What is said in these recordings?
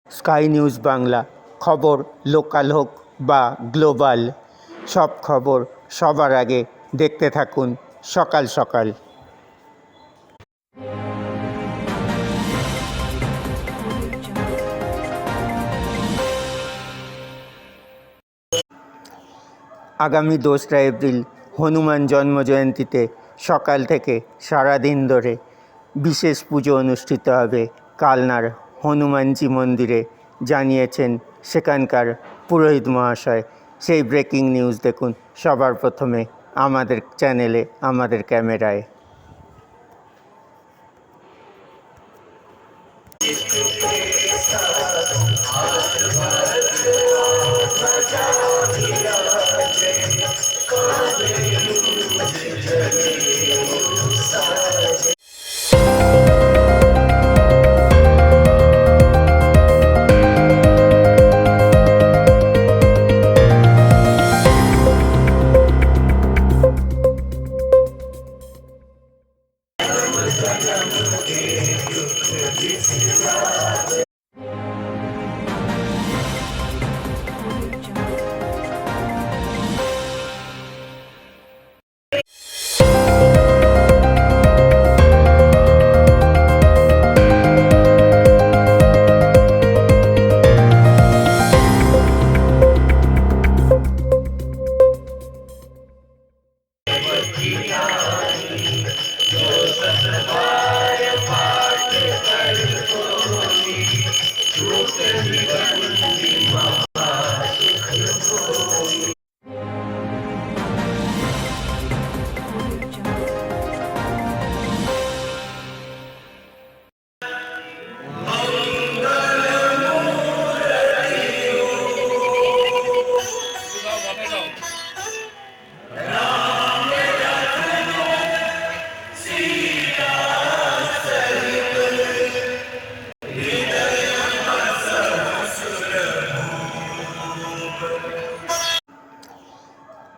Sky news Bangla, খবর local হোক বা গ্লোবাল, সব খবর সবার আগে দেখতে থাকুন সকাল সকাল। আগামী 2রা এপ্রিল হনুমান জন্মজয়ন্তীতে সকাল থেকে সারাদিন ধরে বিশেষ পুজো অনুষ্ঠিত হবে কালনার হনুমানজি মন্দিরে, জানিয়েছেন সেখানকার পুরোহিত মহাশয়। সেই ব্রেকিং নিউজ দেখুন সবার প্রথমে আমাদের চ্যানেলে, আমাদের ক্যামেরায়।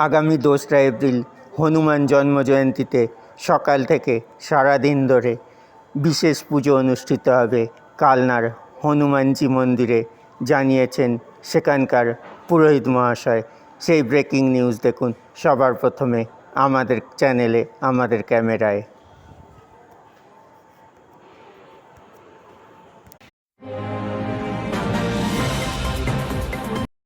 আগামী 2রা এপ্রিল হনুমান জন্মজয়ন্তীতে সকাল থেকে সারাদিন ধরে বিশেষ পুজো অনুষ্ঠিত হবে কালনার হনুমানজি মন্দিরে, জানিয়েছেন সেখানকার পুরোহিত মহাশয়। সেই ব্রেকিং নিউজ দেখুন সবার প্রথমে আমাদের চ্যানেলে, আমাদের ক্যামেরায়।